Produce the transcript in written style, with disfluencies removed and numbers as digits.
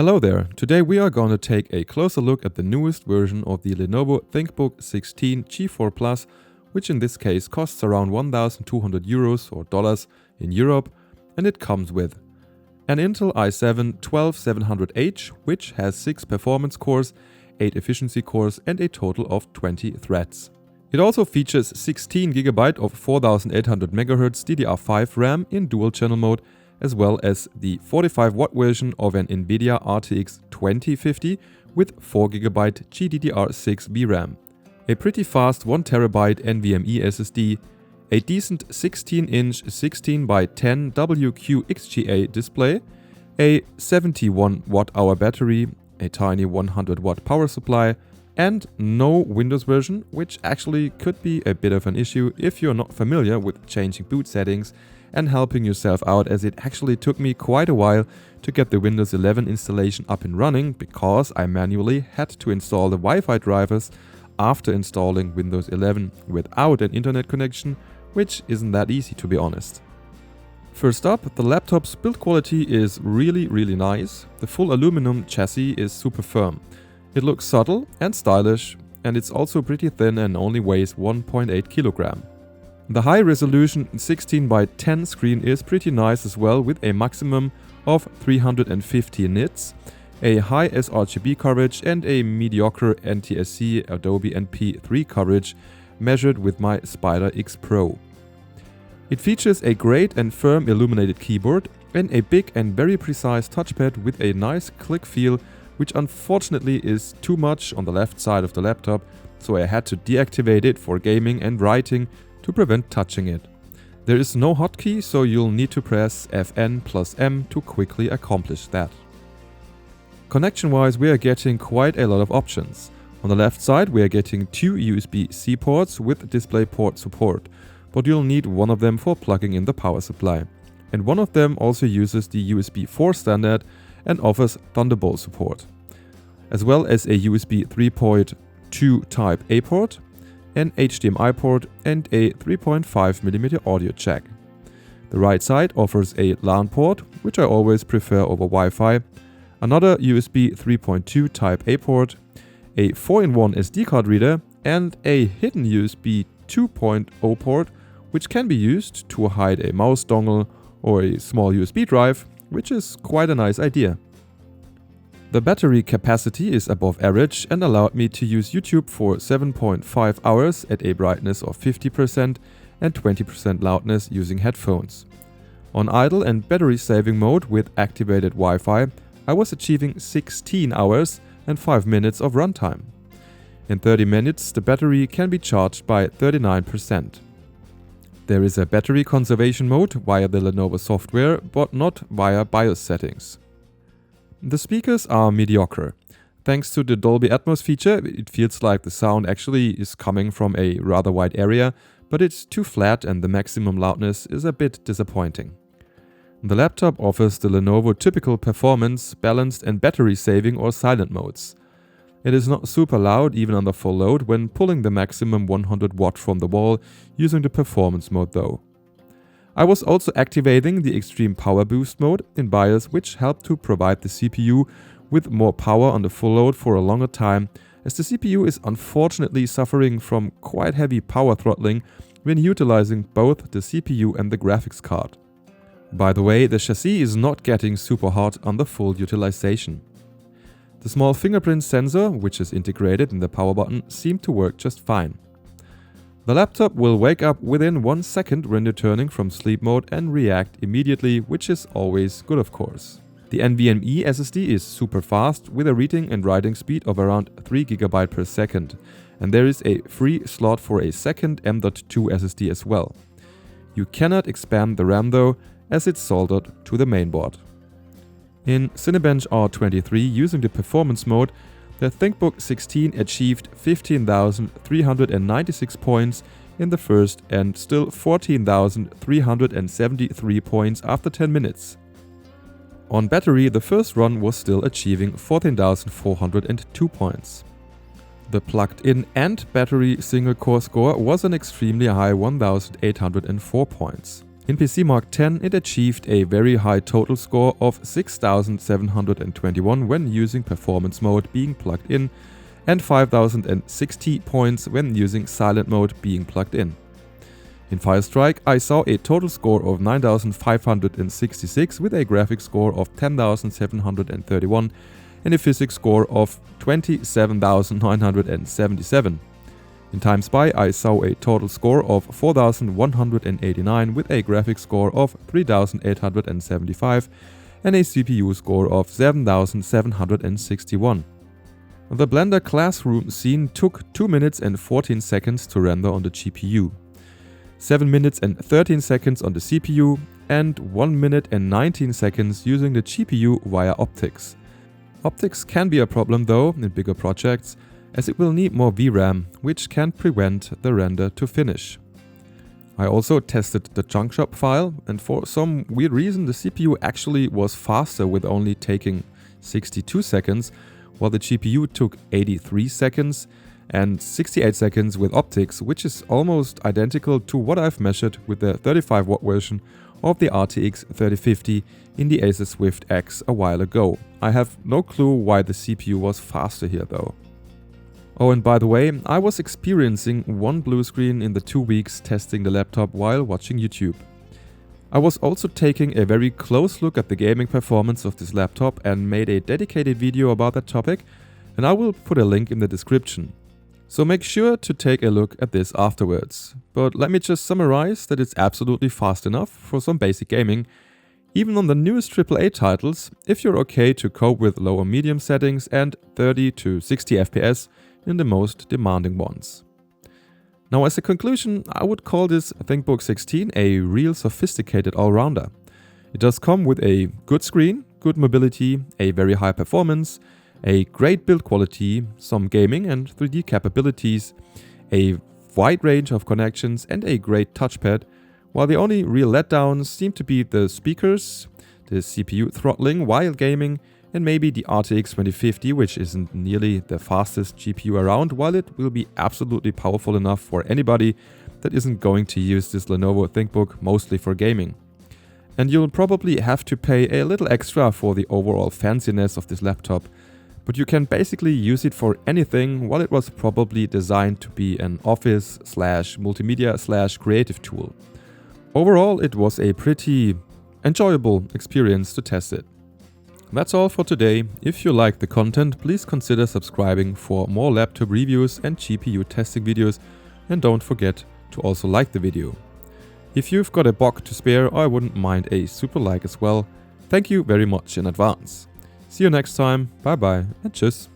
Hello there, today we are going to take a closer look at the newest version of the Lenovo ThinkBook 16 G4 Plus, which in this case costs around 1,200 euros or dollars in Europe, and it comes with an Intel i7-12700H, which has 6 performance cores, 8 efficiency cores and a total of 20 threads. It also features 16GB of 4800 MHz DDR5 RAM in dual channel mode, as well as the 45W version of an NVIDIA RTX 2050 with 4GB GDDR6 VRAM, a pretty fast 1TB NVMe SSD, a decent 16-inch 16x10 WQXGA display, a 71Wh battery, a tiny 100W power supply, and no Windows version, which actually could be a bit of an issue if you're not familiar with changing boot settings and helping yourself out, as it actually took me quite a while to get the Windows 11 installation up and running because I manually had to install the Wi-Fi drivers after installing Windows 11 without an internet connection, which isn't that easy to be honest. First up, the laptop's build quality is really nice. The full aluminum chassis is super firm. It looks subtle and stylish, and it's also pretty thin and only weighs 1.8 kg. The high-resolution 16x10 screen is pretty nice as well, with a maximum of 350 nits, a high sRGB coverage and a mediocre NTSC Adobe NP3 coverage measured with my Spider X Pro. It features a great and firm illuminated keyboard and a big and very precise touchpad with a nice click feel, which unfortunately is too much on the left side of the laptop, so I had to deactivate it for gaming and writing to prevent touching it. There is no hotkey, so you'll need to press Fn+M to quickly accomplish that. Connection-wise, we are getting quite a lot of options. On the left side we are getting 2 USB-C ports with DisplayPort support, but you'll need one of them for plugging in the power supply. And one of them also uses the USB 4 standard and offers Thunderbolt support, as well as a USB 3.2 Type A port, an HDMI port and a 3.5mm audio jack. The right side offers a LAN port, which I always prefer over Wi-Fi, another USB 3.2 Type A port, a 4-in-1 SD card reader and a hidden USB 2.0 port, which can be used to hide a mouse dongle or a small USB drive, which is quite a nice idea. The battery capacity is above average and allowed me to use YouTube for 7.5 hours at a brightness of 50% and 20% loudness using headphones. On idle and battery saving mode with activated Wi-Fi, I was achieving 16 hours and 5 minutes of runtime. In 30 minutes, the battery can be charged by 39%. There is a battery conservation mode via the Lenovo software, but not via BIOS settings. The speakers are mediocre. Thanks to the Dolby Atmos feature, it feels like the sound actually is coming from a rather wide area, but it's too flat and the maximum loudness is a bit disappointing. The laptop offers the Lenovo typical performance, balanced and battery saving or silent modes. It is not super loud even under full load when pulling the maximum 100W from the wall using the performance mode though. I was also activating the extreme power boost mode in BIOS, which helped to provide the CPU with more power on the full load for a longer time, as the CPU is unfortunately suffering from quite heavy power throttling when utilizing both the CPU and the graphics card. By the way, the chassis is not getting super hot under full utilization. The small fingerprint sensor, which is integrated in the power button, seemed to work just fine. The laptop will wake up within 1 second when returning from sleep mode and react immediately, which is always good of course. The NVMe SSD is super fast with a reading and writing speed of around 3GB per second, and there is a free slot for a second M.2 SSD as well. You cannot expand the RAM though, as it's soldered to the mainboard. In Cinebench R23 using the performance mode, the ThinkBook 16 achieved 15,396 points in the first and still 14,373 points after 10 minutes. On battery, the first run was still achieving 14,402 points. The plugged-in and battery single-core score was an extremely high 1,804 points. In PC Mark 10, it achieved a very high total score of 6,721 when using performance mode being plugged in, and 5,060 points when using silent mode being plugged in. In Firestrike, I saw a total score of 9,566 with a graphics score of 10,731 and a physics score of 27,977. In Time Spy, I saw a total score of 4,189 with a graphics score of 3,875 and a CPU score of 7,761. The Blender Classroom scene took 2 minutes and 14 seconds to render on the GPU, 7 minutes and 13 seconds on the CPU, and 1 minute and 19 seconds using the GPU via optics. Optics can be a problem though in bigger projects, as it will need more VRAM, which can prevent the render to finish. I also tested the JunkShop file, and for some weird reason the CPU actually was faster with only taking 62 seconds, while the GPU took 83 seconds and 68 seconds with optics, which is almost identical to what I've measured with the 35W version of the RTX 3050 in the Acer Swift X a while ago. I have no clue why the CPU was faster here though. Oh, and by the way, I was experiencing one blue screen in the 2 weeks testing the laptop while watching YouTube. I was also taking a very close look at the gaming performance of this laptop and made a dedicated video about that topic, and I will put a link in the description. So make sure to take a look at this afterwards. But let me just summarize that it's absolutely fast enough for some basic gaming, even on the newest AAA titles, if you're okay to cope with low or medium settings, and 30 to 60 FPS in the most demanding ones. Now, as a conclusion, I would call this ThinkBook 16 a real sophisticated all-rounder. It does come with a good screen, good mobility, a very high performance, a great build quality, some gaming and 3D capabilities, a wide range of connections and a great touchpad, while the only real letdowns seem to be the speakers, the CPU throttling while gaming, and maybe the RTX 2050, which isn't nearly the fastest GPU around, while it will be absolutely powerful enough for anybody that isn't going to use this Lenovo ThinkBook mostly for gaming. And you'll probably have to pay a little extra for the overall fanciness of this laptop, but you can basically use it for anything, while it was probably designed to be an office/multimedia/creative tool. Overall, it was a pretty enjoyable experience to test it. That's all for today. If you like the content, please consider subscribing for more laptop reviews and GPU testing videos, and don't forget to also like the video. If you've got a buck to spare, I wouldn't mind a super like as well. Thank you very much in advance. See you next time, bye bye and tschüss.